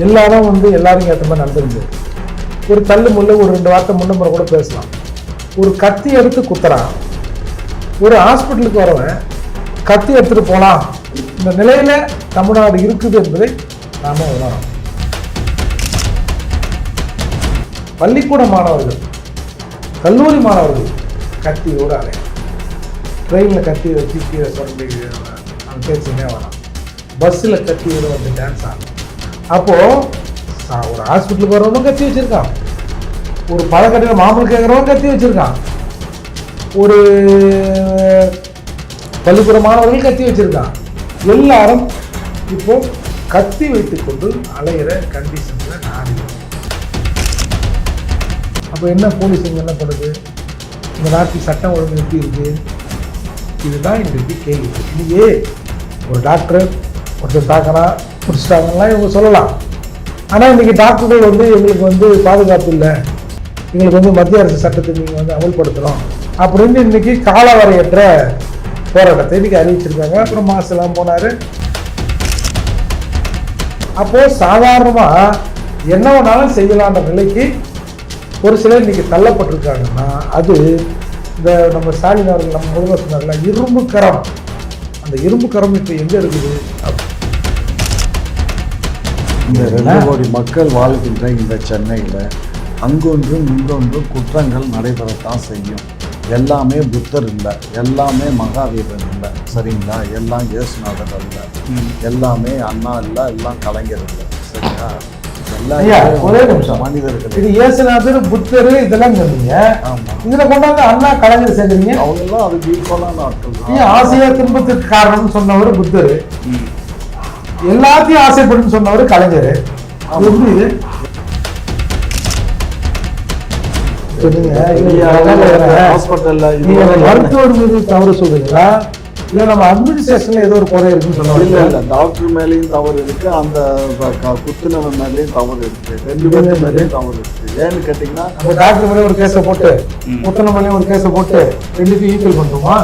எல்லாரும் எல்லாரும் ஏற்ற மாதிரி நடந்துருந்து ஒரு தள்ளு முள்ள ஒரு 2 வார்த்தை முன்னமுறை கூட பேசலாம். ஒரு கத்தி எடுத்து குத்துறான், ஒரு ஹாஸ்பிட்டலுக்கு வரவன் கத்தி எடுத்துட்டு போலாம். இந்த நிலையில தமிழ்நாடு இருக்குது என்பதை நாம உணரணும். பள்ளிக்கூட மாணவர்கள், கல்லூரி மாணவர்கள் கத்தியோடு அலைய, ட்ரெயினில் கத்தி வச்சு கீழே சொல்லி பேச்சுனே வரலாம், பஸ்ஸில் கத்தியோடு டான்ஸ் ஆகலாம். அப்போது ஒரு ஹாஸ்பிட்டலுக்கு வரவனும் கத்தி வச்சுருக்கான், ஒரு பழக்கடையில் மாமூல் கேட்குறவன் கத்தி வச்சுருக்கான், ஒரு பள்ளிக்கூட மாணவர்கள் கத்தி வச்சுருக்கான். எல்லாரும் இப்போ கத்தி வைத்துக்கொண்டு அலையிற கண்டிஷனில் நாடு. அப்போ என்ன போலீஸ் இங்கே என்ன பண்ணுது? இந்த நாட்டில் சட்டம் ஒழுங்கு எப்படி இருக்குது? இதுதான் இன்றைக்கு கேள்வி. இன்னையே ஒரு டாக்டர் ஒருத்தர் தாக்கினா முடிச்சிட்டாங்கலாம் இவங்க சொல்லலாம். ஆனால் இன்றைக்கி டாக்டர்கள் எங்களுக்கு பாதுகாப்பு இல்லை, எங்களுக்கு மத்திய அரசு சட்டத்தை நீங்கள் அமல்படுத்துகிறோம் அப்படின்னு இன்றைக்கி காலவரையற்ற போராட்டத்தை இன்றைக்கி அறிவிச்சிருக்காங்க. அப்புறம் மாசெல்லாம் போனார். அப்போது சாதாரணமாக என்ன வேணாலும் செய்யலான்ற நிலைக்கு ஒரு சிலர் இன்றைக்கி தள்ளப்பட்டிருக்காங்கன்னா அது இந்த நம்ம ஸ்டாலின் அவர்கள் நம்ம முதல்வர் சொன்னார்ல இரும்பு கரம், அந்த இரும்பு கரம் இப்போ எங்கே இருக்குது? இந்த 2 கோடி மக்கள் வாழ்கின்ற இந்த சென்னையில் அங்கொன்றும் இங்கொன்றும் குற்றங்கள் நடைபெறத்தான் செய்யும். எல்லாமே புத்தர் இல்லை, எல்லாமே மகாவீரன் இல்லை, சரிங்களா? எல்லாம் இயேசுநாதர் இல்லை, எல்லாமே அண்ணா இல்லை, எல்லாம் கலைஞர் இல்லை, சரிங்களா? ஒரே நிமிஷம், மனிதர்கள் இது இயேசுநாதர் புத்தர் இதெல்லாம் சொன்னீங்க. இதுல கொண்டாந்து அண்ணா கலைஞர் சேர்ந்தீங்க. அவங்க எல்லாம் அதுக்கு ஈக்குவலான ஆட்கள். ஆசையா துன்பத்துக்கு காரணம்னு சொன்னவர் புத்தர், எல்லாத்தையும் ஆசைப்படும் சொன்னவர் கலைஞர். மருத்துவர் மீது தவறு சொல்றீங்களா இல்ல நம்ம அட்மினிஸ்ட்ரேஷன்ல ஏதோ ஒரு குறை இருக்குன்னு சொல்லுவாங்க? இல்ல, டாக்டர் மேலேயும் தவறு இருக்கு, அந்த குத்துனவன் மேலேயும் தவறு இருக்கு, 2 பேர் மேலேயும் தவறு இருக்கு. ஏன்னு கேட்டீங்கன்னா அந்த டாக்டர் மேலே ஒரு கேஸை போட்டு குத்துன மேலேயும் ஒரு கேஸை போட்டு 2த்தையும் ஈக்குவல் பண்ணுமா?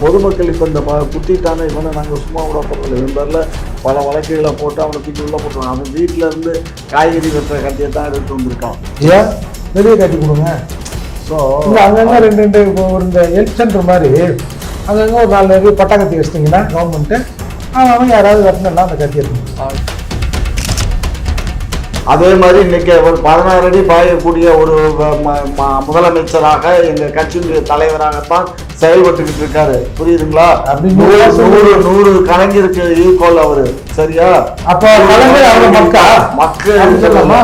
பொதுமக்கள் இப்போ இந்த குத்திட்டானே இவனை நாங்கள் சும்மா விட போகிறதில்ல, இவன் பேரில் பல வழக்குகளை போட்டு அவனை தூக்கி உள்ள போட்டுருவாங்க. அவன் வீட்டில் இருந்து காய்கறி வெட்டுற கட்டியை தான் எடுத்து வந்திருக்கான். ஏன் வெளியே கட்டி கொடுங்க. ஸோ அங்கங்கே 2 ஒரு இந்த ஹெல்த் சென்டர் மாதிரி அங்கங்கே ஒரு 4 பட்டாக்கத்தி வச்சிட்டிங்கன்னா கவர்மெண்ட்டு அவன் யாராவது வெட்டினா அந்த கத்தி எடுத்து. அதே மாதிரி இன்னைக்கு ஒரு 16 அடி பாயக்கூடிய ஒரு முதலமைச்சராக எங்கள் கட்சியினுடைய தலைவராகத்தான் செயல்பட்டுக்கிட்டு இருக்காரு, புரியுதுங்களா? 100 கலைஞருக்கு ஈக்குவல் அவரு, சரியா? அப்ப கலைஞர் மக்கள் சொல்லலாமா?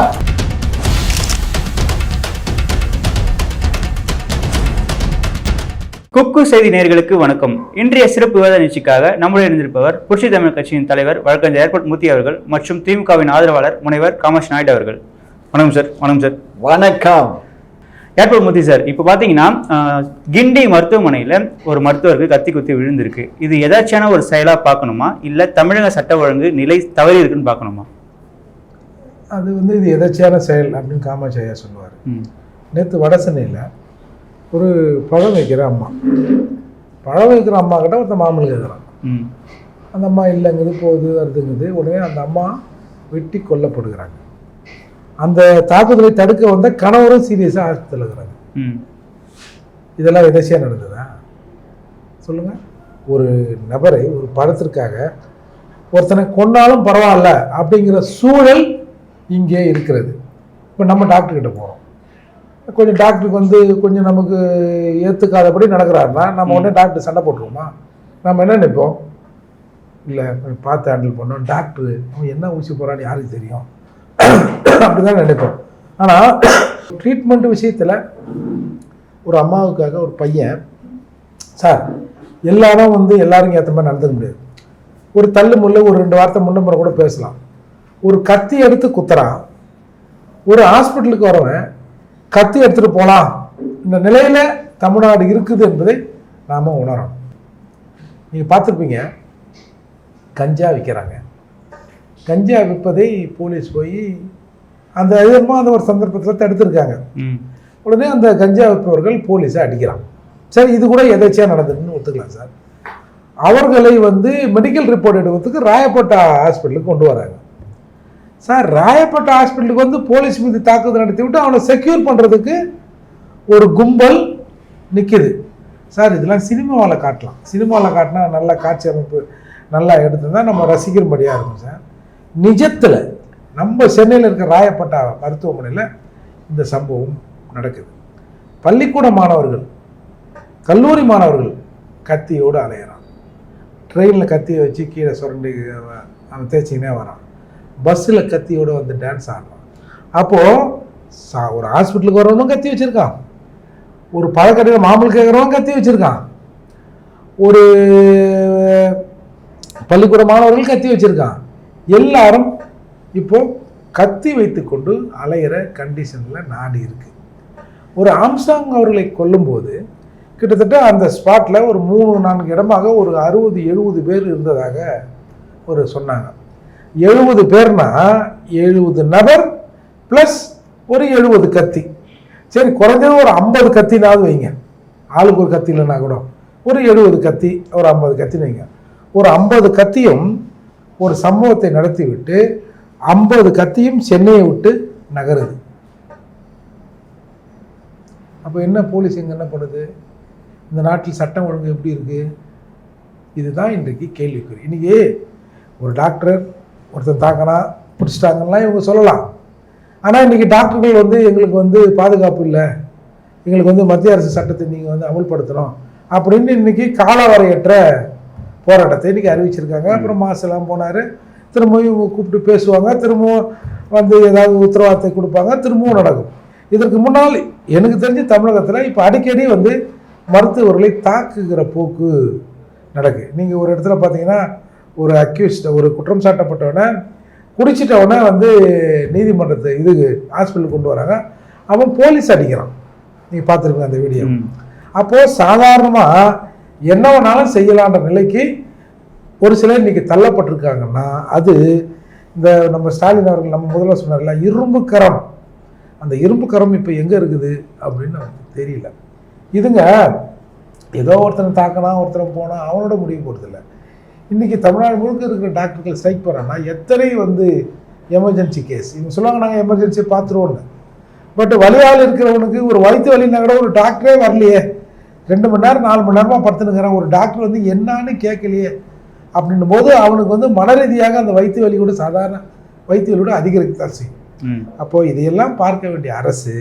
குக்கு செய்தி நேயர்களுக்கு வணக்கம். இன்றைய சிறப்பு விவாத நிகழ்ச்சிக்காக நம்முடைய இணைந்திருப்பவர் புரட்சி தமிழ் கட்சியின் தலைவர் வழக்கறிஞர் ஏர்போர்ட் மூர்த்தி அவர்கள் மற்றும் திமுகவின் ஆதரவாளர் முனைவர் காமராஜ் நாயுடு அவர்கள். வணக்கம் சார். வணக்கம் சார். வணக்கம் ஏர்போர்ட் மூர்த்தி சார். இப்போ பார்த்தீங்கன்னா கிண்டி மருத்துவமனையில் ஒரு மருத்துவருக்கு கத்தி குத்தி விழுந்திருக்கு. இது எதாச்சியான ஒரு செயலாக பார்க்கணுமா இல்லை தமிழக சட்ட ஒழுங்கு நிலை தவறி இருக்குன்னு பார்க்கணுமா? அது இது எதாச்சியான செயல் அப்படின்னு காமராஜ் ஐயா சொல்லுவார். நேற்று வட சென்னையில் ஒரு பழம் வைக்கிற அம்மா கிட்ட ஒருத்தர் மாமூல் கேட்குறான். அந்த அம்மா இல்லைங்குது, போகுது வருதுங்குது. உடனே அந்த அம்மா வெட்டி கொல்லப்படுகிறாங்க. அந்த தாக்குதலை தடுக்க வந்த கணவரும் சீரியஸாக ஆஸ்பத்திரியில் இருக்கிறாங்க. இதெல்லாம் எதாச்சியாக நடந்ததா சொல்லுங்க? ஒரு நபரை ஒரு படத்திற்காக ஒருத்தனை கொன்னாலும் பரவாயில்ல அப்படிங்கிற சூழல் இங்கே இருக்கிறது. இப்போ நம்ம டாக்டர்கிட்ட போகிறோம், கொஞ்சம் டாக்டருக்கு கொஞ்சம் நமக்கு ஏற்றுக்காதபடி நடக்கிறாருன்னா நம்ம உடனே டாக்டர் சண்டை போட்டுருவோமா? நம்ம என்ன நினைப்போம்? இல்லை பார்த்து ஹேண்டில் பண்ணோம், டாக்டரு அவன் என்ன ஊசி போகிறான்னு யாருக்கு தெரியும், அப்படி தான் நினைப்போம். ஆனால் ட்ரீட்மெண்ட் விஷயத்தில் ஒரு அம்மாவுக்காக ஒரு பையன் சார் எல்லாரும் எல்லாரும் ஏற்ற மாதிரி நடந்துக்க முடியாது. ஒரு தள்ளு முள்ள ஒரு 2 வார்த்தை முன்னமுறை கூட பேசலாம். ஒரு கத்தி எடுத்து குத்துறான், ஒரு ஹாஸ்பிட்டலுக்கு வரவன் கத்தி எடுத்துகிட்டு போகலாம். இந்த நிலையில் தமிழ்நாடு இருக்குது என்பதை நாம் உணரணும். நீங்கள் பார்த்துருப்பீங்க, கஞ்சா விற்கிறாங்க. கஞ்சா விற்பதை போலீஸ் போய் அந்த அந்த ஒரு சந்தர்ப்பத்தில் தடுத்துருக்காங்க. உடனே அந்த கஞ்சா விற்பவர்கள் போலீஸை அடிக்கிறான். சரி, இது கூட எதாச்சியாக நடந்ததுன்னு ஒத்துக்கலாம் சார். அவர்களை வந்து மெடிக்கல் ரிப்போர்ட் எடுக்கிறதுக்கு ராயப்பேட்டை ஹாஸ்பிட்டலுக்கு கொண்டு வராங்க. சார், ராயப்பேட்டை ஹாஸ்பிட்டலுக்கு வந்து போலீஸ் மீது தாக்குதல் நடத்தி விட்டு அவனை செக்யூர் பண்ணுறதுக்கு ஒரு கும்பல் நிற்கிது. சார், இதெல்லாம் சினிமாவில் காட்டலாம். சினிமாவில் காட்டினா நல்ல காட்சி அமைப்பு நல்லா எடுத்துதான் நம்ம ரசிக்கிறபடியாக இருக்கும். சார், நிஜத்தில் நம்ம சென்னையில் இருக்க ராயப்பேட்டை மருத்துவமனையில் இந்த சம்பவம் நடக்குது. பள்ளிக்கூட மாணவர்கள், கல்லூரி மாணவர்கள் கத்தியோடு அலையிறான். ட்ரெயினில் கத்தியை வச்சு கீழே சுரண்டி அவன் தேய்ச்சிக்கினே வரான். பஸ்ஸில் கத்தியோடு வந்து டான்ஸ் ஆடுறான். அப்போது ஒரு ஹாஸ்பிட்டலுக்கு வரவனும் கத்தி வச்சுருக்கான், ஒரு பழக்கடையில் மாமூல் கேட்குறவன் கத்தி வச்சுருக்கான், ஒரு பள்ளிக்கூட மாணவர்கள் கத்தி வச்சுருக்கான். எல்லாரும் இப்போது கத்தி வைத்து கொண்டு அலையிற கண்டிஷனில் நாடு இருக்குது. ஒரு ஆம்ஸ்ட்ராங் அவர்களை கொல்லும்போது கிட்டத்தட்ட அந்த ஸ்பாட்டில் ஒரு 3-4 இடமாக ஒரு 60-70 பேர் இருந்ததாக ஒரு சொன்னாங்க. 70 பேர்னா 70 நபர் ப்ளஸ் ஒரு 70 கத்தி. சரி, குறைஞ்சது ஒரு 50 கத்தினாவது வைங்க. ஆளுக்கு ஒரு கத்தி இல்லைன்னா கூட ஒரு 70 கத்தி, ஒரு 50 கத்தின்னு வைங்க. ஒரு 50 கத்தியும் ஒரு சம்பவத்தை நடத்தி விட்டு 50 கத்தியும் சென்னையை விட்டு நகருது. அப்போ என்ன போலீஸ் இங்கே என்ன பண்ணுது? இந்த நாட்டில் சட்டம் ஒழுங்கு எப்படி இருக்குது? இதுதான் இன்றைக்கு கேள்விக்குறி. இன்றைக்கி ஒரு டாக்டர் ஒருத்தர் தாக்கினா பிடிச்சிட்டாங்கன்னா இவங்க சொல்லலாம். ஆனால் இன்றைக்கி டாக்டர்கள் வந்து எங்களுக்கு வந்து பாதுகாப்பு இல்லை, எங்களுக்கு வந்து மத்திய அரசு சட்டத்தை நீங்கள் வந்து அமல்படுத்தணும் அப்படின்னு இன்றைக்கி காலவரையற்ற போராட்டத்தை இன்றைக்கி அறிவிச்சிருக்காங்க. அப்புறம் மாசெல்லாம் போனார், திரும்பவும் இவங்க கூப்பிட்டு பேசுவாங்க, திரும்பவும் வந்து ஏதாவது உத்தரவாதத்தை கொடுப்பாங்க, திரும்பவும் நடக்கும். இதற்கு முன்னால் எனக்கு தெரிஞ்சு தமிழகத்தில் இப்போ அடிக்கடி வந்து மருத்துவர்களை தாக்குகிற போக்கு நடக்கு. நீங்கள் ஒரு இடத்துல பார்த்தீங்கன்னா ஒரு அக்யூஸ்ட், ஒரு குற்றம் சாட்டப்பட்டவனை குடிச்சிட்டவனை வந்து நீதிமன்றத்தை ஹாஸ்பிட்டலுக்கு கொண்டு வராங்க, அவன் போலீஸ் அடிக்கிறான். நீங்கள் பார்த்துருப்பீங்க அந்த வீடியோ. அப்போது சாதாரணமாக என்ன வேணாலும் செய்யலான்ற நிலைக்கு ஒரு சிலர் இன்றைக்கி தள்ளப்பட்டிருக்காங்கன்னா அது இந்த நம்ம ஸ்டாலின் அவர்கள் நம்ம முதல்ல சொன்னார்ல இரும்பு கரம், அந்த இரும்பு கரம் இப்போ எங்கே இருக்குது அப்படின்னு நமக்கு தெரியல. இதுங்க ஏதோ ஒருத்தனை தாக்கினா ஒருத்தனை போனால் அவனோட முடிவு போகிறதில்ல. இன்றைக்கி தமிழ்நாடு முழுக்க இருக்கிற டாக்டர்கள் ஸ்ட்ரைக் போகிறாங்கன்னா எத்தனை வந்து எமர்ஜென்சி கேஸ் இவங்க சொல்லுவாங்க நாங்கள் எமர்ஜென்சி பார்த்துருவோன்னு. பட் வலியால் இருக்கிறவனுக்கு ஒரு வயிற்று வலினா கூட ஒரு டாக்டரே வரலையே, 2 மணி நேரம் 4 மணி நேரமாக படுத்துனுங்கிறான், ஒரு டாக்டர் வந்து என்னான்னு கேட்கலையே அப்படின்னும் போது அவனுக்கு வந்து மன ரீதியாக அந்த வயிற்று வலி கூட சாதாரண வயிற்று வலியோட அதிகரிக்கத்தான் செய்யும். அப்போது இதையெல்லாம் பார்க்க வேண்டிய அரசு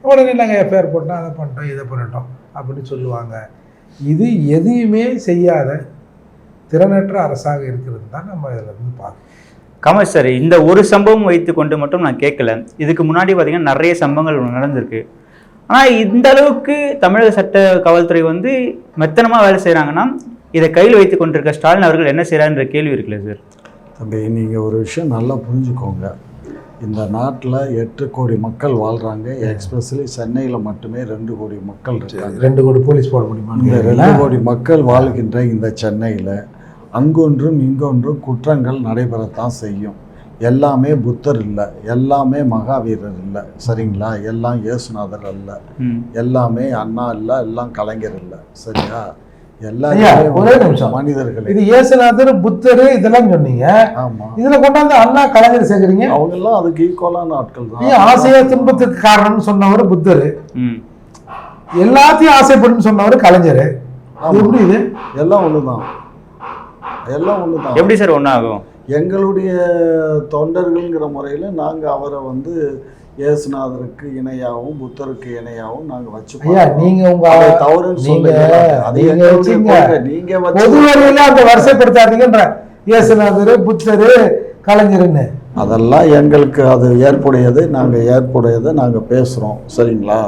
உடனே நாங்கள் எஃப்ஐஆர் போட்டோம், அதை பண்ணிட்டோம், இதை பண்ணிட்டோம் அப்படின்னு சொல்லுவாங்க. இது எதையுமே செய்யாத திறனற்ற அரசாக இருக்கிறது தான் நம்ம இதில் இருந்து பார்க்கணும். கமல் சார், இந்த ஒரு சம்பவம் வைத்து கொண்டு மட்டும் நான் கேட்கல, இதுக்கு முன்னாடி பார்த்தீங்கன்னா நிறைய சம்பவங்கள் நடந்திருக்கு. ஆனால் இந்த அளவுக்கு தமிழக சட்ட காவல்துறை வந்து மெத்தனமாக வேலை செய்கிறாங்கன்னா இதை கையில் வைத்து கொண்டிருக்க ஸ்டாலின் அவர்கள் என்ன செய்கிறான்ற கேள்வி இருக்குல்ல சார்? தம்பி, நீங்கள் ஒரு விஷயம் நல்லா புரிஞ்சுக்கோங்க. இந்த நாட்டில் 8 கோடி மக்கள் வாழ்கிறாங்க. எக்ஸ்பெஷலி சென்னையில் மட்டுமே 2 கோடி மக்கள் இருக்காங்க. 2 கோடி போலீஸ் போட முடியுமா? இந்த 2 கோடி மக்கள் வாழ்கின்ற இந்த சென்னையில் அங்கொன்றும் இங்கொன்றும் குற்றங்கள் நடைபெறத்தான் செய்யும். எல்லாமே புத்தர் இல்லை, எல்லாமே மகாவீரர் இல்லை, சரிங்களா? எல்லாம் இயேசுநாதர் அல்ல, எல்லாமே அண்ணா இல்லை, எல்லாம் கலைஞர் இல்லை, சரியா? ஒரே நிமிஷம், மனிதர்கள். இது இயேசுநாதர் புத்தர் இதெல்லாம் சொன்னீங்க. ஆமா, இதுல கொண்டாந்து அண்ணா கலைஞர் சேர்க்குறீங்க. அவங்க எல்லாம் அதுக்கு ஈக்குவலான ஆட்கள் தான். ஆசையா துன்பத்துக்கு காரணம்னு சொன்னவர் புத்தர், எல்லாத்தையும் ஆசைப்படும் சொன்னவர் கலைஞர். எப்படி இது? எல்லாம் ஒண்ணுதான், எல்லாம் ஒண்ணுதான். எப்படி சார் ஒன்றாகும்? எங்களுடைய தொண்டர்கள்ங்கிற முறையில் நாங்கள் அவரை வந்து இயேசுநாதருக்கு இணையாகவும் புத்தருக்கு இணையாகவும் நாங்கள் வச்சுப்போம். நீங்க உங்க தவறுன்னு நீங்க அந்த வரிசைப்படுத்தாதீங்கன்ற இயேசுநாதர் புத்தர் கலைஞர்னு. அதெல்லாம் எங்களுக்கு அது ஏற்புடையது, நாங்கள் ஏற்புடையதை நாங்கள் பேசுகிறோம், சரிங்களா?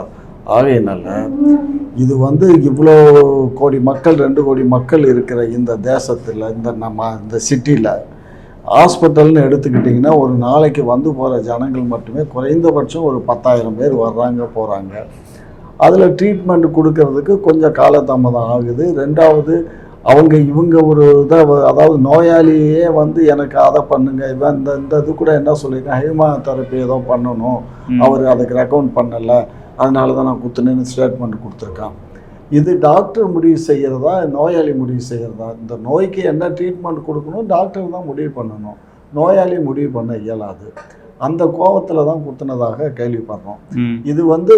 ஆகையினால இது வந்து இவ்வளோ கோடி மக்கள் 2 கோடி மக்கள் இருக்கிற இந்த தேசத்தில் இந்த சிட்டியில் ஹாஸ்பிட்டல்னு எடுத்துக்கிட்டிங்கன்னா ஒரு நாளைக்கு வந்து போகிற ஜனங்கள் மட்டுமே குறைந்தபட்சம் ஒரு 10,000 பேர் வர்றாங்க போகிறாங்க. அதில் ட்ரீட்மெண்ட் கொடுக்கறதுக்கு கொஞ்சம் காலதாமதம் ஆகுது. 2வது இவங்க ஒரு இதை, அதாவது நோயாளியே வந்து எனக்கு அதை பண்ணுங்க, இவன் இந்த இது கூட என்ன சொல்லியிருக்கேன், ஹேமா தெரப்பி ஏதோ பண்ணணும், அவர் அதுக்கு ரெக்கமெண்ட் பண்ணலை, அதனால தான் நான் குத்துனேன்னு ஸ்டேட்மெண்ட் கொடுத்துருக்கான். இது டாக்டர் முடிவு செய்கிறதா, நோயாளி முடிவு செய்கிறதா? இந்த நோய்க்கு என்ன ட்ரீட்மெண்ட் கொடுக்கணும் டாக்டர் தான் முடிவு பண்ணணும், நோயாளி முடிவு பண்ண இயலாது. அந்த கோபத்தில் தான் குத்துனதாக கேள்விப்படுறோம். இது வந்து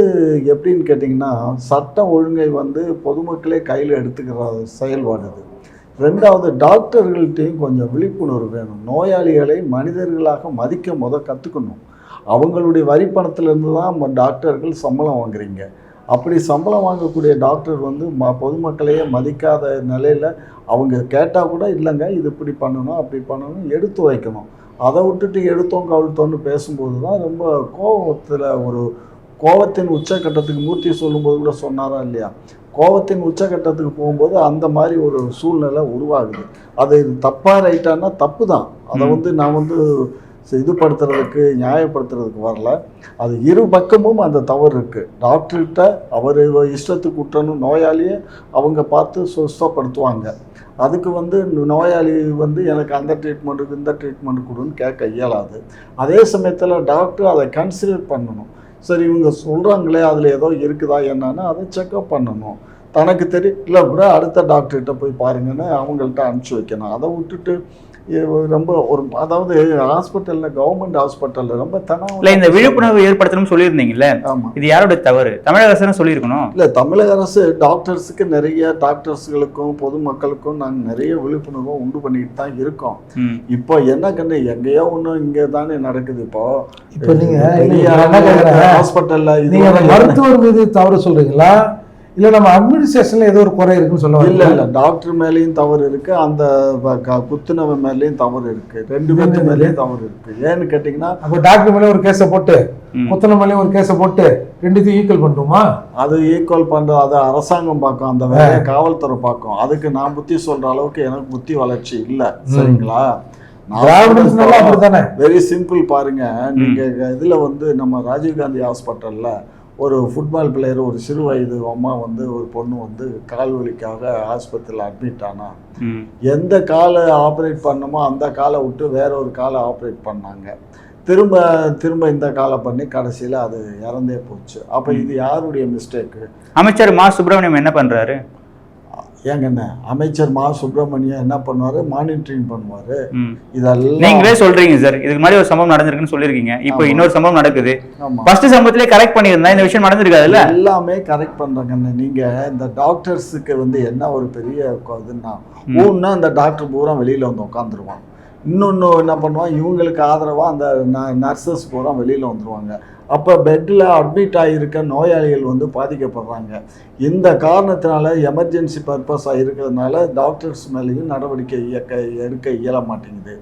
எப்படின்னு கேட்டிங்கன்னா, சட்டம் ஒழுங்கை வந்து பொதுமக்களே கையில் எடுத்துக்கிற செயல்பாடு இது. ரெண்டாவது, டாக்டர்கள்ட்டையும் கொஞ்சம் விழிப்புணர்வு வேணும். நோயாளிகளை மனிதர்களாக மதிக்க கற்றுக்கணும். அவங்களுடைய வரி பணத்திலேருந்து தான் டாக்டர்கள் சம்பளம் வாங்குறீங்க. அப்படி சம்பளம் வாங்கக்கூடிய டாக்டர் வந்து பொதுமக்களையே மதிக்காத நிலையில் அவங்க கேட்டால் கூட இல்லைங்க இது இப்படி பண்ணணும் அப்படி பண்ணணும் எடுத்து வைக்கணும். அதை விட்டுட்டு எடுத்தோம் கவிழ்த்தோன்னு பேசும்போது தான் ரொம்ப கோபத்தின் உச்சக்கட்டத்துக்கு மூர்த்தி சொல்லும்போது கூட சொன்னாரா இல்லையா, கோபத்தின் உச்சக்கட்டத்துக்கு போகும்போது அந்த மாதிரி ஒரு சூழ்நிலை உருவாகுது. அது தப்பாக ரைட்டானா தப்பு தான். அதை வந்து நான் வந்து இதுபடுத்துறதுக்கு நியாயப்படுத்துறதுக்கு வரல. அது இரு பக்கமும் அந்த தவறு இருக்குது. டாக்டர்கிட்ட அவர் இஷ்டத்துக்கு விட்டணும், நோயாளியை அவங்க பார்த்து சுத்தப்படுத்துவாங்க. அதுக்கு வந்து நோயாளி வந்து எனக்கு அந்த ட்ரீட்மெண்ட்டுக்கு இந்த ட்ரீட்மெண்ட் கொடுன்னு கேட்க இயலாது. அதே சமயத்தில் டாக்டர் அதை கன்சிடர் பண்ணணும். சரி இவங்க சொல்கிறாங்களே அதில் ஏதோ இருக்குதா என்னன்னா அதை செக்அப் பண்ணணும். தனக்கு தெரியல கூட அடுத்த டாக்டர்கிட்ட போய் பாருங்கன்னு அவங்கள்ட்ட அனுப்பிச்சி வைக்கணும். அதை விட்டுட்டு ரொம்ப ஒரு அதாவது ஹாஸ்பிட்டலில் கவர்மெண்ட் ஹாஸ்பிட்டலில் ரொம்ப இல்லை இந்த விழிப்புணர்வு ஏற்படுத்தணும்னு சொல்லியிருந்தீங்கல்ல. ஆமாம், இது யாரோட தவறு? தமிழக அரசு சொல்லியிருக்கணும். இல்லை, தமிழக அரசு டாக்டர்ஸுக்கு நிறைய டாக்டர்ஸுகளுக்கும் பொதுமக்களுக்கும் நாங்கள் நிறைய விழிப்புணர்வை உண்டு பண்ணிக்கிட்டு தான் இருக்கோம். இப்போ என்ன கண்டு எங்கேயோ ஒன்றும் இங்கே தானே நடக்குது. இப்போ நீங்கள் ஹாஸ்பிட்டலில் நீங்கள் மருத்துவர் மீது தவறு சொல்கிறீங்களா இல்லை நம்ம அட்மினிஸ்ட்ரேஷன்ல ஏதோ ஒரு குறை இருக்குன்னு சொல்லுவாங்க? இல்லை, டாக்டர் மேலேயும் தவறு இருக்கு, அந்த குத்துனவன் மேலேயும் தவறு இருக்கு, ரெண்டு பேருக்கு மேலேயும் தவறு இருக்கு. ஏன்னு கேட்டீங்கன்னா, அப்போ டாக்டர் மேலே ஒரு கேஸை போட்டு குத்துன மேலேயும் ஒரு கேஸை போட்டு ரெண்டுத்தையும் ஈக்குவல் பண்ணுமா? அது ஈக்குவல் பண்ற அதை அரசாங்கம் பார்க்கும், அந்த வேலையை காவல்துறை பார்க்கும். அதுக்கு நான் புத்தி சொல்ற அளவுக்கு எனக்கு புத்தி வளர்ச்சி இல்லை. சரிங்களா? வெரி சிம்பிள் பாருங்க. நீங்க இதுல வந்து நம்ம ராஜீவ்காந்தி ஹாஸ்பிட்டல்ல ஒரு ஃபுட்பால் பிளேயர், ஒரு சிறு வயது அம்மா வந்து ஒரு பொண்ணு வந்து கால் வலிக்காக ஆஸ்பத்திரியில் அட்மிட் ஆனா, எந்த காலை ஆப்ரேட் பண்ணமோ அந்த காலை விட்டு வேற ஒரு காலை ஆப்ரேட் பண்ணாங்க. திரும்ப இந்த காலை பண்ணி கடைசியில் அது இறந்தே போச்சு. அப்போ இது யாருடைய மிஸ்டேக்கு? அமைச்சர் மா சுப்பிரமணியம் என்ன பண்ணுறாரு? ஏங்கண்ண, அமைச்சர் மா சுப்பிரமணியம் என்ன பண்ணுவாரு? மானிட்டரிங் பண்ணுவாரு. இதெல்லாம் நீங்களே சொல்றீங்க சார். இதுக்கு மாதிரி ஒரு சம்பவம் நடந்திருக்குன்னு சொல்லியிருக்கீங்க. இப்போ இன்னொரு சம்பவம் நடக்குது. ஃபர்ஸ்ட் சம்பவத்திலே கரெக்ட் பண்ணியிருந்தா இந்த விஷயம் நடந்திருக்காதுல்ல? எல்லாமே கரெக்ட் பண்றாங்கண்ணே. நீங்க இந்த டாக்டர்ஸுக்கு வந்து என்ன ஒரு பெரிய இதுன்னா, ஒன்னா அந்த டாக்டர் பூரா வெளியில வந்து உட்காந்துருவான். இன்னொன்று என்ன பண்ணுவான், இவங்களுக்கு ஆதரவாக அந்த நர்சஸ் பூரா வெளியில் வந்துடுவாங்க. அப்போ பெட்டில் அட்மிட் ஆகியிருக்க நோயாளிகள் வந்து பாதிக்கப்படுறாங்க. இந்த காரணத்தினால எமர்ஜென்சி பர்பஸாக இருக்கிறதுனால டாக்டர்ஸ் மேலேயும் நடவடிக்கை எடுக்க இயல மாட்டேங்குது.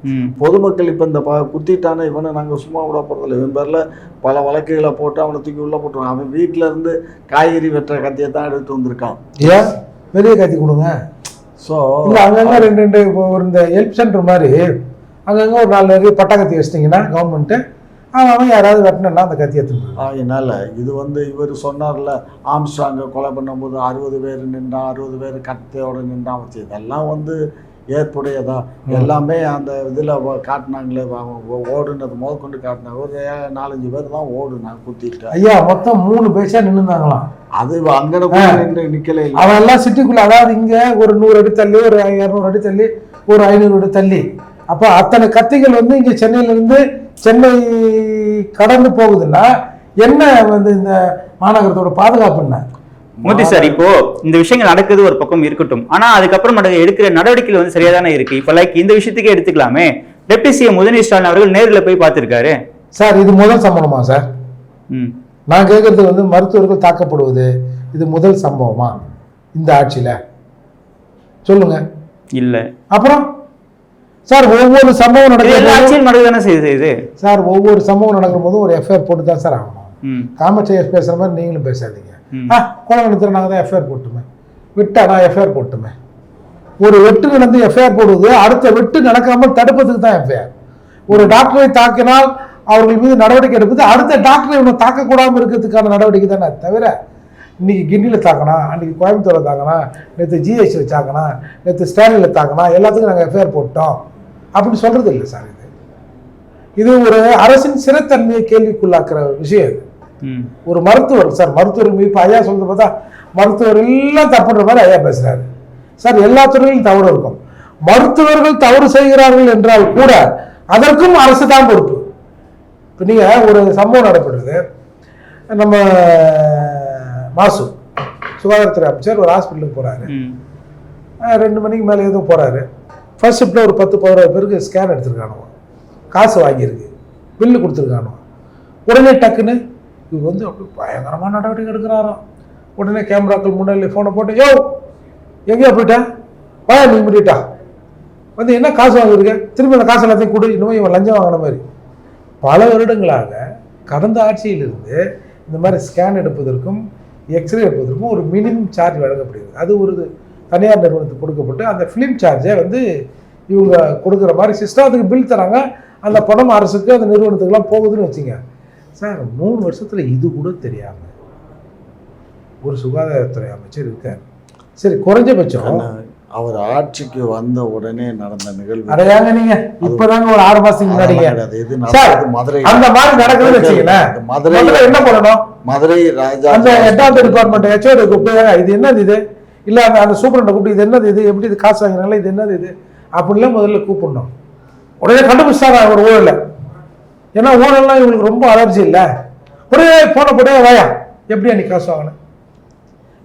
பொதுமக்கள் இப்போ இந்த குத்திட்டான இவனை நாங்கள் சும்மா விட போகிறதில்ல, இவன் பேரில் பல வழக்குகளை போட்டு அவனை தூக்கி உள்ளே போட்டுருவான். அவன் வீட்டில் இருந்து காய்கறி வெட்டுற கத்தியை தான் எடுத்து வந்திருக்கான். ஏன் பெரிய கத்தி கொடுங்க. ஸோ அங்கங்கே ரெண்டு ஒரு இந்த ஹெல்ப் சென்டர் மாதிரி அங்கங்கே ஒரு 4 பட்டா கத்தி வச்சிட்டிங்கன்னா கவர்மெண்ட்டு அவன் யாராவது வெட்டினா அந்த கத்தி எடுத்துட்டு. அதனால இது வந்து இவர் சொன்னார்ல, ஆம்ஸ்ட்ராங்கை கொலை பண்ணும்போது 60 பேர் நின்றான், 60 பேர் கத்தியோடு நின்றான் வச்சு, இதெல்லாம் வந்து ஏற்புடையதா? எல்லாமே அந்த இதில் காட்டினாங்களே, ஓடுனது முதற்கொண்டு காட்டினாங்க. ஒரு 4-5 பேர் தான் ஓடுனா குத்திட்டு. ஐயா மொத்தம் 3 பேச்சா நின்றுந்தாங்களாம். அது அங்கே நிற்கல. அவன் எல்லாம் சிட்டிக்குள்ள, அதாவது இங்கே ஒரு 100 அடி தள்ளி, ஒரு 200 அடி தள்ளி, ஒரு 500 அடி தள்ளி. அப்போ அத்தனை கத்திகள் வந்து இங்கே சென்னையிலேருந்து சென்னை கடந்து போகுதுன்னா என்ன வந்து இந்த மாநகரத்தோட பாதுகாப்பு என்ன? மூர்த்தி சார், இப்போ இந்த விஷயங்கள் நடக்குது ஒரு பக்கம் இருக்கட்டும், ஆனா அதுக்கப்புறம் எடுக்கிற நடவடிக்கைகள் வந்து சரியா தானே இருக்கு. இப்போ லைக் இந்த விஷயத்துக்கே எடுத்துக்கலாமே, டெப்டி சிஎம் உதயநிதி ஸ்டாலின் அவர்கள் நேரில் போய் பார்த்திருக்காரு. சார் இது முதல் சம்பவமா சார்? நான் கேட்கறது வந்து மருத்துவர்கள் தாக்கப்படுவது இது முதல் சம்பவமா இந்த ஆட்சியில? சொல்லுங்க. இல்ல. அப்புறம் சார் ஒவ்வொரு சம்பவம் நடக்குது சார், ஒவ்வொரு சம்பவம் நடக்கும் போதும் ஒரு எஃப்ஐஆர் போட்டு தான் சார் ஆகணும். காமச்சேஸ் பேசுற மாதிரி நீங்களும் பேசாதீங்க. கொலை நடத்துற நாங்கள் தான் எஃப்ஐஆர் போட்டுமே, விட்டா நான் எஃப்ஐஆர் போட்டுமே. ஒரு வெட்டு நடந்து எஃப்ஐஆர் போடுவது அடுத்த வெட்டு நடக்காமல் தடுப்பதுக்கு தான் எஃப்ஐஆர். ஒரு டாக்டரை தாக்கினால் அவர்கள் மீது நடவடிக்கை எடுப்பது அடுத்த டாக்டரை இவனை தாக்கக்கூடாமல் இருக்கிறதுக்கான நடவடிக்கை தானே தவிர, இன்னைக்கு கிண்டியில் தாக்கினா, அன்றைக்கி கோயம்புத்தூரில் தாக்கினா, நேற்று ஜிஹெச்சில் தாக்கினா, நேற்று ஸ்டாலினில் தாக்கினா, எல்லாத்துக்கும் நாங்கள் எஃப்ஐஆர் போட்டோம் அப்படின்னு சொல்றது இல்லை சார். இது ஒரு அரசின் சிறைத்தன்மையை கேள்விக்குள்ளாக்குற விஷயம். இது ஒரு மருத்துவர் சார், மருத்துவர் இப்போ ஐயா சொல்றது பார்த்தா மருத்துவர் எல்லாம் தப்புன்ற மாதிரி ஐயா பேசுறாரு. சார், எல்லா துறையிலும் தவறு இருக்கும். மருத்துவர்கள் தவறு செய்கிறார்கள் என்றால் கூட அதற்கும் அரசு தான் பொறுப்பு. இப்போ நீங்கள் ஒரு சம்பவம் நடைபெறுது. நம்ம மாசு சுகாதாரத்துறை அமைச்சர் ஒரு ஹாஸ்பிட்டலுக்கு போகிறாரு. 2 மணிக்கு மேலே ஏதோ போகிறாரு. ஃபர்ஸ்ட் ஷிஃப்ட்டில் ஒரு 10-11 பேருக்கு ஸ்கேன் எடுத்துருக்கானுவோ, காசு வாங்கியிருக்கு, பில்லு கொடுத்துருக்கானோ. உடனே டக்குன்னு இவர் வந்து அப்படி பயங்கரமான நடவடிக்கை எடுக்கிறாராம். உடனே கேமராக்கள் முன்னாடி ஃபோனை போட்டு, யோ எங்கேயா போயிட்டேன், வாயா நீ முடிட்டா வந்து என்ன காசு வாங்கியிருக்க, திரும்பி அந்த காசு எல்லாத்தையும் கொடு, இன்னும் இவன் லஞ்சம் வாங்கின மாதிரி. பல வருடங்களாக கடந்த ஆட்சியிலிருந்து இந்த மாதிரி ஸ்கேன் எடுப்பதற்கும் எக்ஸ்ரே எடுப்பதற்கும் ஒரு மினிமம் சார்ஜ் வழங்கப்படுகிறது. அது ஒரு தனியார் நிறுவனத்துக்கு கொடுக்கப்பட்டு அந்த ஃபிலிம் சார்ஜை வந்து இவங்க கொடுக்குற மாதிரி சிஸ்டம், அதுக்கு பில் தராங்க. அந்த பணம் அரசுக்கு அந்த நிறுவனத்துக்கெல்லாம் போகுதுன்னு வச்சுங்க. சார், 3 வருஷத்தில் இது கூட தெரியாமல் ஒரு சுகாதாரத்துறை அமைச்சர் இருக்கார். சரி, குறைஞ்சபட்சம் அவர் ஆட்சிக்கு வந்த உடனே நடந்த நிகழ்வு அடையாங்க. நீங்க இப்பதாங்க ஒரு 6 மாசத்துக்கு முன்னாடி மதுரை அந்த மாதிரி நடக்குதுன்னு வச்சுங்களேன். மதுரை என்ன பண்ணணும், மதுரை ராஜா அந்த 8வது டிபார்ட்மெண்ட் ஹெச்ஓடி கூப்பிட்டு இது என்னது இது, இல்ல அந்த சூப்பரண்டை கூப்பிட்டு இது என்னது இது, எப்படி இது காசு வாங்கினாங்களா, இது என்னது இது அப்படின்லாம் முதல்ல கூப்பிடணும். உடனே கண்டுபிடிச்சாங்க ஒரு ஊழல். ஏன்னா ஊழல்லாம் இவங்களுக்கு ரொம்ப அலர்ஜி இல்லை. உடனே போன போட்டே வாயா எப்படியா நீ காசு வாங்கின,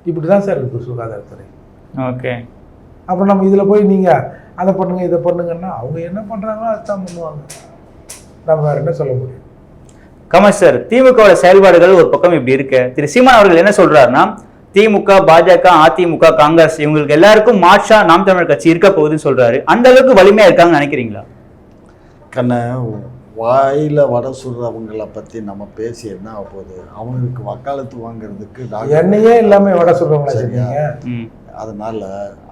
இப்படிதான் சார் இருக்கு சுகாதாரத்துறை. ஓகே, அப்புறம் நம்ம இதில் போய் நீங்கள் அதை பண்ணுங்க இதை பண்ணுங்கன்னா அவங்க என்ன பண்ணுறாங்களோ அதுதான் பண்ணுவாங்க. நம்ம வேறு என்ன சொல்ல முடியும்? கமல் சார், திமுகவோட செயல்பாடுகள் ஒரு பக்கம் இப்படி இருக்கு. திரு சீமான் அவர்கள் என்ன சொல்றாருன்னா, திமுக, பாஜக, அதிமுக, காங்கிரஸ் இவங்களுக்கு எல்லாருக்கும் மாற்றா நாம் தமிழர் கட்சி இருக்க போகுதுன்னு சொல்றாரு. அந்த அளவுக்கு வலிமையா இருக்காங்கன்னு நினைக்கிறீங்களா? கண்ண வாயில வடை சுடுறவங்களை பற்றி நம்ம பேசி என்ன ஆக போகுது? அவங்களுக்கு வக்காலத்து வாங்குறதுக்கு என்னையே எல்லாமே வடை சுடுறவங்களா சரிங்க. அதனால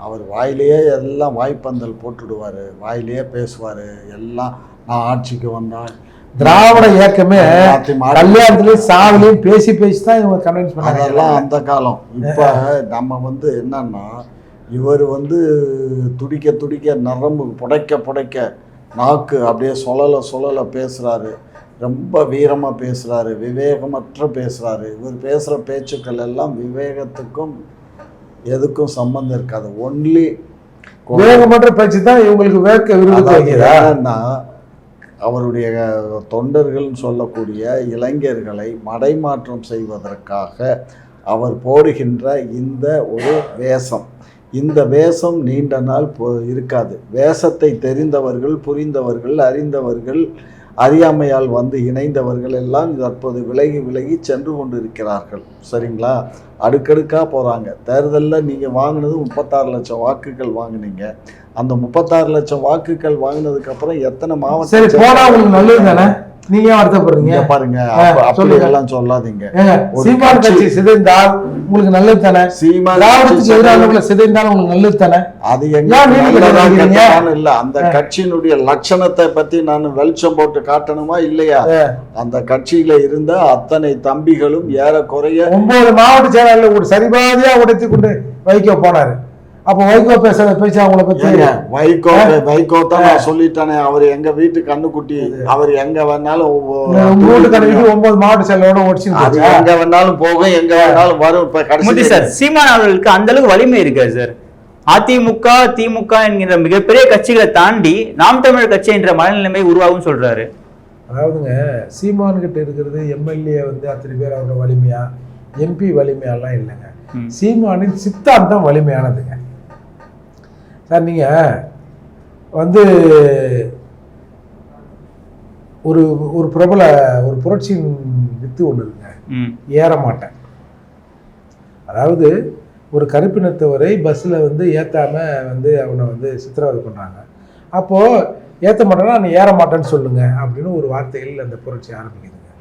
அவர் வாயிலேயே எல்லாம் வாய்ப்பந்தல் போட்டுடுவார், வாயிலேயே பேசுவார். எல்லாம் நான் ஆட்சிக்கு வந்தேன், திராவிட இயக்கமே கல்யாணத்துலயும் சாவிலையும் பேசி பேசி தான் இவங்க கன்வின்ஸ் பண்ணாங்க. அதெல்லாம் அந்த காலம். இப்போ நம்ம வந்து என்னன்னா, இவர் வந்து துடிக்க துடிக்க நரம்பு புடைக்க புடைக்க நாக்கு அப்படியே சொல்லலை பேசுகிறாரு. ரொம்ப வீரமாக பேசுகிறாரு, விவேகமற்ற பேசுகிறாரு. இவர் பேசுகிற பேச்சுக்கள் எல்லாம் விவேகத்துக்கும் எதுக்கும் சம்பந்தம் இருக்காது. ஒன்லி விவேகமற்ற பேச்சு தான் இவங்களுக்கு வேர்க்க விரும்புகிறா. அவருடைய தொண்டர்கள் சொல்லக்கூடிய இளைஞர்களை மடைமாற்றம் செய்வதற்காக அவர் போடுகின்ற இந்த ஒரு வேஷம், இந்த வேஷம் நீண்ட நாள் இருக்காது. வேஷத்தை தெரிந்தவர்கள், புரிந்தவர்கள், அறிந்தவர்கள், அறியாமையால் வந்து இணைந்தவர்கள் எல்லாம் தற்போது விலகி விலகி சென்று கொண்டு இருக்கிறார்கள். சரிங்களா? அடுக்கடுக்காக போகிறாங்க. தேர்தலில் நீங்கள் வாங்கினது 36 லட்சம் வாக்குகள் வாங்கினீங்க. அந்த 36 லட்சம் வாக்குகள் வாங்கினதுக்கப்புறம் எத்தனை மாவட்டம் போனால் உங்களுக்கு நல்லது தானே? நீங்க வருத்தப்படுறீங்க பாருங்க. அப்படி எல்லாம் சொல்லாதீங்க. சீமான் கட்சி சிதைந்தால் உங்களுக்கு நல்லது தானே? சிதைந்தால் உங்களுக்கு நல்லது தானே? அது எங்க இல்ல, அந்த கட்சியினுடைய லட்சணத்தை பத்தி நான் வெளிச்சம் போட்டு காட்டணுமா இல்லையா? அந்த கட்சியில இருந்த அத்தனை தம்பிகளும் ஏறக்குறைய 9 மாவட்ட செயலாளர்கள் ஒரு சரிபாதியா உடைத்து கொண்டு வைக்க போனாரு. அப்போ வைகோ பேசுற பேச்சு அவங்கள பத்தி வைகோ தான் நான் சொல்லிட்டானே. அவர் எங்க வீட்டு கண்ணுக்குட்டி, அவர் எங்க வேணாலும் 9 மாவட்ட செயலோட ஓடிச்சு, எங்க வேணாலும் போகும், எங்க வேணாலும் வரும். சார், சீமான் அவர்களுக்கு அந்த அளவுக்கு வலிமை இருக்காது சார். அதிமுக, திமுக என்கிற மிகப்பெரிய கட்சிகளை தாண்டி நாம் தமிழர் கட்சி என்ற மனநிலைமை உருவாகும் சொல்றாரு. அதாவதுங்க, சீமான் கிட்ட இருக்கிறது எம்எல்ஏ வந்து அத்தனை பேர் அவரோட வலிமையா, எம்பி வலிமையாலாம் இல்லைங்க. சீமானின் சித்தாந்தம் வலிமையானதுங்க சார். நீங்கள் வந்து ஒரு ஒரு பிரபல ஒரு புரட்சியின் வித்து ஒன்று இருக்குங்க, ஏற மாட்டேன். அதாவது ஒரு கருப்பினத்தவரை பஸ்ஸில் வந்து ஏற்றாமல் வந்து அவனை வந்து சித்திரவதை பண்ணுறாங்க. அப்போது ஏற்ற மாட்டேன்னா நீ ஏற மாட்டேன்னு சொல்லுங்க அப்படின்னு ஒரு வார்த்தைகள் அந்த புரட்சி ஆரம்பிக்குதுங்க.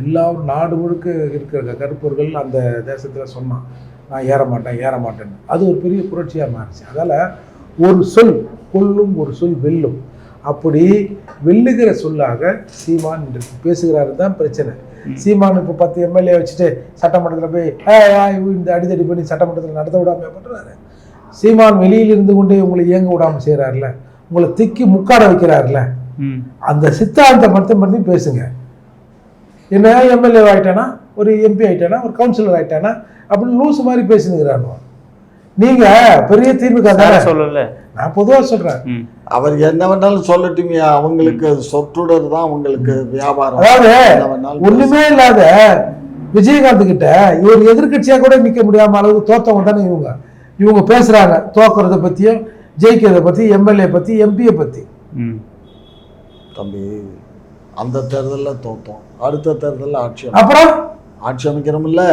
எல்லா நாடு முழுக்க இருக்கிற கருப்பர்கள் அந்த தேசத்தில் சொன்னான், நான் ஏற மாட்டேன்னு. அது ஒரு பெரிய புரட்சியாக மாறிச்சு. அதால் ஒரு சொல் கொல்லும், ஒரு சொல் வெல்லும். அப்படி வெல்லுகிற சொல்லாக சீமான் இன்றைக்கு பேசுகிறாரு தான் பிரச்சனை. சீமான் இப்போ 10 எம்எல்ஏ வச்சுட்டு சட்டமன்றத்தில் போய் இந்த அடிதடி பண்ணி சட்டமன்றத்தில் நடத்த விடாமல் பண்ணுறாரு. சீமான் வெளியில் இருந்து கொண்டே உங்களை இயங்க விடாமல் செய்கிறாருல, உங்களை திக்கி முக்காட வைக்கிறாருல, அந்த சித்தாந்த மட்டும் பேசுங்க. என்ன எம்எல்ஏ ஆகிட்டேன்னா ஒரு எம்பி ஆயிட்டானா, ஒரு கவுன்சிலர் ஆயிட்டானா அப்படின்னு லூஸ் மாதிரி பேசினுக்கிறானோ. நீங்க பெரிய திமுக தானே சொல்லல, நான் பொதுவா சொல்றேன். அவர் என்ன வேணாலும் சொல்லட்டுமே, அவங்களுக்கு சொற்றொடர் தான் அவங்களுக்கு வியாபாரம். அதாவது என்ன வேணாலும் ஒண்ணுமே இல்லாத விஜயகாந்த் கிட்ட இவர் எதிர்கட்சியா கூட நிக்க முடியாம அளவுக்கு தோத்தவங்க தானே இவங்க பேசுறாங்க. தோக்குறத பத்தியும் ஜெயிக்கிறத பத்தி, எம்எல்ஏ பத்தி, எம்பியை பத்தி. தம்பி, அந்த தேர்தலில் தோத்தோம், அடுத்த தேர்தலில் ஆட்சி அமைக்கிறோம்ல.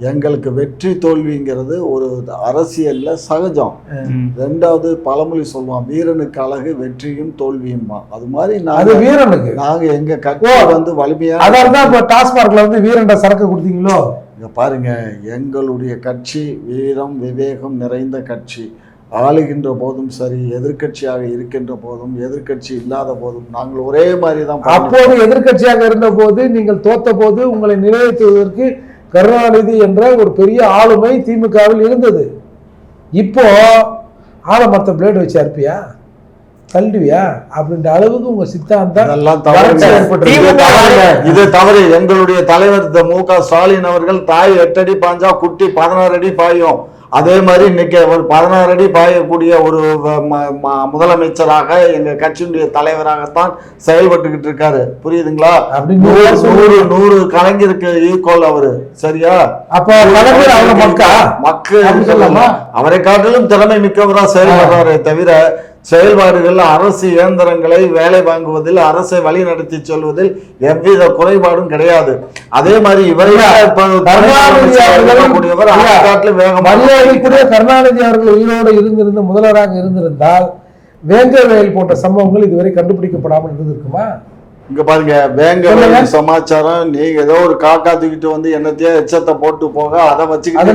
எங்களுக்கு வெற்றி தோல்விங்கிறது ஒரு அரசியல்ல சகஜம். ரெண்டாவது பழமொழி சொல்லுவான், வீரனுக்கு அழகு வெற்றியும் தோல்வியுமா. அது மாதிரி வீரனுக்கு நாங்க எங்க கட்சி வந்து வலிமையா, அதான் டாஸ்மார்க்ல வந்து வீரன்ட சரக்கு கொடுத்தீங்களோ. இங்க பாருங்க, எங்களுடைய கட்சி வீரம் விவேகம் நிறைந்த கட்சி. ஆளுகின்ற போதும் சரி, எதிர்கட்சியாக இருக்கின்ற போதும், எதிர்கட்சி இல்லாத போதும் நாங்கள் ஒரே மாதிரி தான். அப்போது எதிர்கட்சியாக இருந்த போது, நீங்கள் தோத்த போது உங்களை நிறைவேற்றுவதற்கு கருணாநிதி என்ற ஒரு பெரிய ஆளுமை திமுகவில் இருந்தது. இப்போ ஆலமரத்த பிளேடு வச்சு அறுப்பியா, தள்ளுவியா அப்படின்ற அளவுக்கு உங்க சித்தாந்தம் இது தவறு. எங்களுடைய தலைவர் மு.க. ஸ்டாலின் அவர்கள் தாய் 8 அடி பாஞ்சா குட்டி 16 அடி பாயும். அதே மாதிரி இன்னைக்கு ஒரு 16 அடி பாயக்கூடிய ஒரு முதலமைச்சராக எங்க கட்சியினுடைய தலைவராகத்தான் செயல்பட்டுக்கிட்டு இருக்காரு. புரியுதுங்களா? 100 கலைஞருக்கு ஈக்குவல் அவரு. சரியா? அப்ப மக்கள் அவரை காட்டிலும் திறமை மிக்கவரா செயல்படுறாரே தவிர செயல்பாடுகள் அரசு இயந்திரங்களை வேலை வாங்குவதில், அரசை வழி நடத்தி சொல்வதில் எவ்வித குறைபாடும் கிடையாது. அதே மாதிரி கருணாநிதி அவர்கள் உயிரோடு இருந்திருந்த முதல்வராக இருந்திருந்தால் வேங்கவேல் போன்ற சம்பவங்கள் இதுவரை கண்டுபிடிக்கப்படாமல் இருந்திருக்குமா? இங்க பாருங்க, வேங்கவேல் சமாச்சாரம். நீங்க ஏதோ ஒரு காக்கா தூக்கிட்டு வந்து என்னத்தையோ எச்சத்தை போட்டு போக அதை வச்சுக்கிட்டு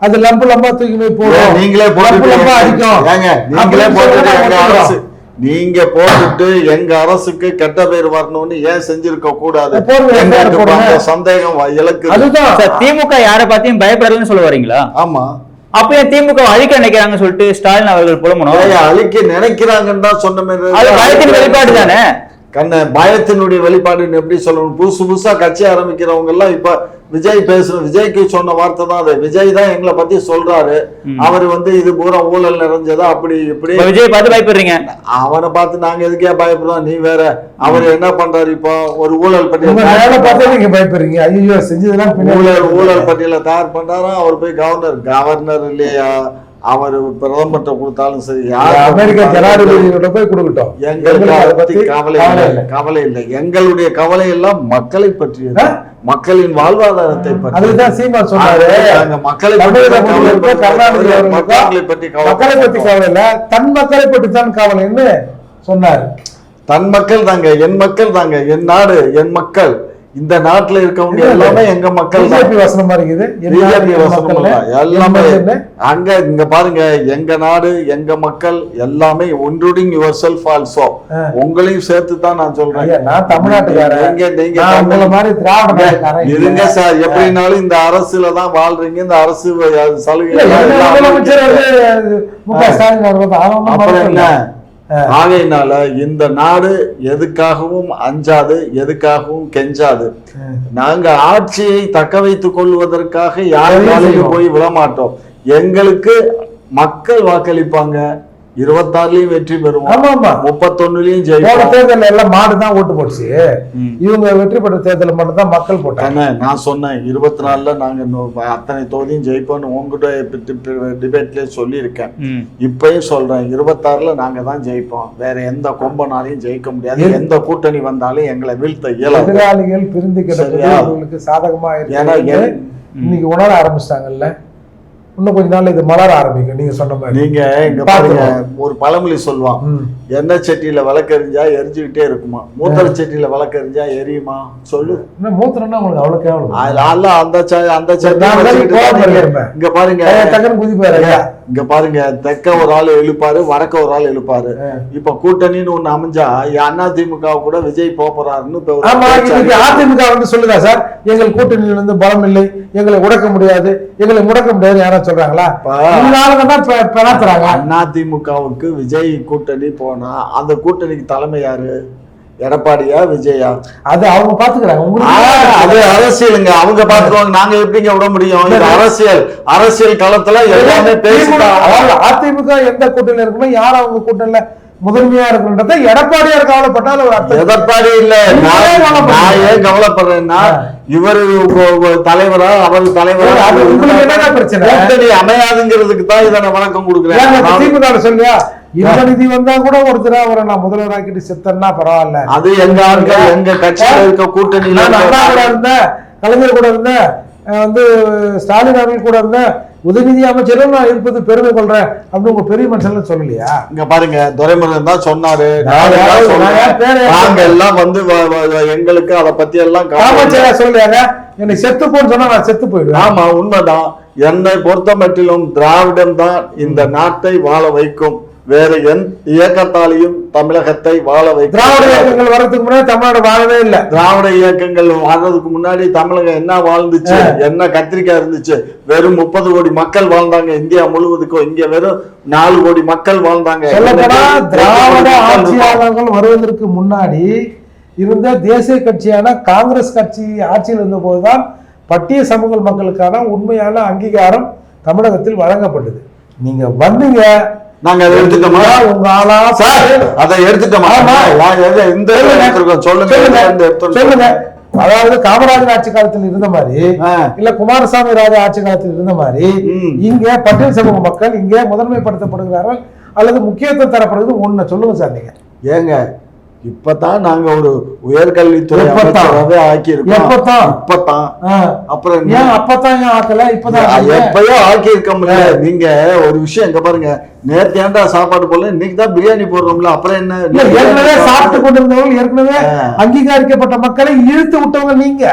அது லம்பு லம்பா தூக்கி போய் நீங்களே நீங்க போட்டுட்டு எங்க அரசுக்கு கெட்ட பேர் வரணும்னு ஏன் செஞ்சிருக்க கூடாது? சந்தேகம் இலக்கு. திமுக யாரை பார்த்தியும் பயப்படலன்னு சொல்ல வரீங்களா? ஆமா. அப்ப ஏன் திமுக அழிக்க நினைக்கிறாங்க சொல்லிட்டு ஸ்டாலின் அவர்கள் புலம்பணும்? அழிக்க நினைக்கிறாங்கன்னு தான் சொன்ன மாதிரி பயத்தின் வெளிப்பாடு தானே. பயத்தினுடைய வெளிப்பாடுன்னு எப்படி சொல்லணும்? புதுசா கட்சி ஆரம்பிக்கிறவங்க எல்லாம் இப்ப விஜய் விஜய்க்கு சொன்ன வார்த்தை தான் அது. விஜய் தான் எங்களை பத்தி சொல்றாரு. அவர் வந்து இது பூரா ஊழல் நிறைஞ்சதா அப்படி இப்படி. விஜய் பார்த்து பயப்படுறீங்க? அவனை பார்த்து நாங்க எதுக்கே பயப்படுறோம்? நீ வேற. அவர் என்ன பண்றாரு இப்போ? ஒரு ஊழல் பட்டியல் பயப்படுறீங்க. ஐயோ, செஞ்சதெல்லாம் ஊழல் பட்டியல தயார் பண்றாரா? அவர் போய் கவர்னர் இல்லையா, அவர் பிரதமர்கிட்ட கொடுத்தாலும் சரி, அமெரிக்கா ஜனாதிபதியோட போய் கொடுக்கட்டும். எங்களுக்கு அதை பத்தி கவலை இல்லை. எங்களுடைய கவலை எல்லாம் மக்களை பற்றியது, மக்களின் வாழ்வாதாரத்தை பற்றி. அதுதான் சீமா சொன்னாரு, மக்களை பற்றி கவலை இல்ல, தன் மக்களை பற்றி தான் கவலைன்னு சொன்னாரு. தன் மக்கள் தாங்க, என் மக்கள் தாங்க, என் நாடு, என் மக்கள். இந்த நாட்டுல இருக்கவங்க எல்லாமே எங்க மக்கள். வசனமா இருக்குது எல்லாமே. அங்க இங்க பாருங்க, எங்க நாடு, எங்க மக்கள் எல்லாமே. Including your self also. உங்களையும் சேர்த்து தான் நான் சொல்றேன். நான் தமிழ்நாட்டுக்காரன், இருங்க சார். எப்படினாலும் இந்த அரசுல தான் வாழ்றீங்க. இந்த அரசு சலுகை அப்புறம் என்ன? ஆகையினால இந்த நாடு எதுக்காகவும் அஞ்சாது, எதுக்காகவும் கெஞ்சாது. நாங்க ஆட்சியை தக்க வைத்துக் கொள்வதற்காக யாரும் போய் விடமாட்டோம். எங்களுக்கு மக்கள் வாக்களிப்பாங்க. 26லயும் வெற்றி பெறுவோம், 31லயும் ஜெயிப்போம். தேர்தல் எல்லாம் மாடுதான் ஓட்டு போச்சு. இவங்க வெற்றி பெற்ற தேர்தல் மட்டும் தான் மக்கள் போட்டாங்க. நான் சொன்னேன் 24ல நாங்க அத்தனை தொகுதியும் ஜெயிப்போம்னு உங்ககிட்ட டிபேட்லயே சொல்லியிருக்கேன். இப்பயும் சொல்றேன், 26ல நாங்க தான் ஜெயிப்போம். வேற எந்த கொம்பனாலையும் ஜெயிக்க முடியாது. எந்த கூட்டணி வந்தாலும் எங்களை வீழ்த்த இயலாது. எதிராளிகள் பிரிந்து கிடக்கு சாதகமா இருக்கு. இன்னைக்கு உணர ஆரம்பிச்சிட்டாங்கல்ல. இன்னும் கொஞ்ச நாள் இது மலர ஆரம்பிக்கும். நீங்க சொன்ன மாதிரி நீங்க இங்க பாருங்க, ஒரு பழமொழி சொல்லுவான், எண்ணெய் சட்டியில விளக்கெறிஞ்சா எரிஞ்சுக்கிட்டே இருக்குமா, மூத்திர சட்டியில விளக்கெறிஞ்சா எரியுமா? சொல்லு. மூத்திரம்னா உங்களுக்கு அவ்வளவு கேவலம். அந்த இங்க பாருங்க, இங்க பாருங்க, தெற்க ஒரு ஆள் எழுப்பாரு, வடக்க ஒரு ஆள் எழுப்பாரு. இப்ப கூட்டணின்னு ஒண்ணு அமைஞ்சா அதிமுக கூட விஜய் போறாருன்னு அதிமுக வந்து சொல்லுதா சார், எங்கள் கூட்டணியில இருந்து பலம் இல்லை, எங்களை உடக்க முடியாது, எங்களை முடக்க முடியாது யாரும் சொல்றாங்களா? அதிமுகவுக்கு விஜய் கூட்டணி போனா அந்த கூட்டணிக்கு தலைமை யாரு? எடப்பாடியா விஜயா? அது அவங்க பாத்துக்கிறாங்க. அது அரசியலுங்க, அவங்க பாத்துக்குவாங்க. நாங்க எப்படிங்க விட முடியும்? இது அரசியல் களத்துல எல்லாமே பேசிட்டாங்க. அதிமுக எந்த கூட்டணியில இருக்குமோ, யார் அவங்க கூட்டணியில முதன்மையா இருக்குன்றத எடப்பாடியார் கவலைப்பட்டாலும் ஒரு அர்த்தம். எடப்பாடி இல்ல, நான் ஏன் கவலைப்படுறேன்னா இவரு தலைவரா அவர் தலைவரா உங்களுக்கு என்ன பிரச்சனை? கூட்டணி அமையாதுங்கிறதுக்கு தான் இதை நான் வணக்கம் கொடுக்குறேன். திமுக சொல்லியா இந்த நிதி வந்தா கூட ஒருத்தர் அவரை நான் முதல்வராக்கிட்டு செத்தன்னா பரவாயில்ல. அது எங்க ஆட்கள் எங்க கட்சியில இருக்க கூட்டணியில அண்ணா கூட இருந்தேன், கலைஞர் கூட இருந்தேன், வந்து ஸ்டாலின் அவர்கள் கூட இருந்தேன், உதயநிதி அமைச்சரும் நான் இருப்பது பெருமை கொள்றேன் அப்படின்னு உங்க பெரிய மனுஷன் சொல்லலையா? இங்க பாருங்க, துரைமுருகன் தான் சொன்னாரு. நாங்க எல்லாம் வந்து எங்களுக்கு அதை பத்தி எல்லாம் காமச்சேரியா சொல்லலையாங்க? என்னை செத்து போன்னு சொன்னா நான் செத்து போயிடுவேன். ஆமா, உண்மைதான். என்னை பொறுத்த மட்டிலும் திராவிடம் தான் இந்த நாட்டை வாழ வைக்கும். வேற இயக்கத்தாலையும் தமிழகத்தை வாழ வைக்கும். திராவிட இயக்கங்கள் வர்றதுக்கு முன்னாடி தமிழ்நாடு வாழவே இல்லை. திராவிட இயக்கங்கள் வர்றதுக்கு முன்னாடி தமிழகம் என்ன வாழ்ந்துச்சு, என்ன கத்திரிக்காய் இருந்துச்சு? வெறும் 30 கோடி மக்கள் வாழ்ந்தாங்க இந்தியா முழுவதுக்கும். இங்க வெறும் 4 கோடி மக்கள் வாழ்ந்தாங்க. சொல்லப்போனா திராவிட ஆட்சியாளர்கள் வருவதற்கு முன்னாடி இருந்த தேசிய கட்சியான காங்கிரஸ் கட்சி ஆட்சியில் இருந்த போதுதான் பட்டிய சமூக மக்களுக்கான உண்மையான அங்கீகாரம் தமிழகத்தில் வழங்கப்பட்டது. நீங்க வந்தீங்க, நாங்க அதை எடுத்துட்டோமா? உங்க ஆளா அதை எடுத்துட்டோமா? சொல்லுங்க. அதாவது காமராஜர் ஆட்சி காலத்தில் இருந்த மாதிரி, இல்ல குமாரசாமி ராஜா ஆட்சி காலத்தில் இருந்த மாதிரி இங்க பட்டியல் சமூக மக்கள் இங்க முதன்மைப்படுத்தப்படுகிறார்கள் அல்லது முக்கியத்துவம் தரப்படுகிறது ஒண்ணு சொல்லுங்க சார். நீங்க ஏங்க இப்பதான் நாங்க ஒரு உயர்கல்வித்துறை அமைச்சராகவே ஆக்கியிருக்கோம். இப்பதான் அப்புறம் ஏன் அப்பதான் ஏன் ஆக்கல? இப்பதான் எப்பயோ ஆக்கி இருக்க முடியல. நீங்க ஒரு விஷயம் இங்க பாருங்க, நேற்று ஏன்டா சாப்பாடு போடல, இன்னைக்கு தான் பிரியாணி போடுறோம்ல, அப்புறம் என்ன? ஏற்கனவே சாப்பிட்டு கொண்டிருந்தவர்கள், ஏற்கனவே அங்கீகரிக்கப்பட்ட மக்களை இழுத்து விட்டவங்க நீங்க.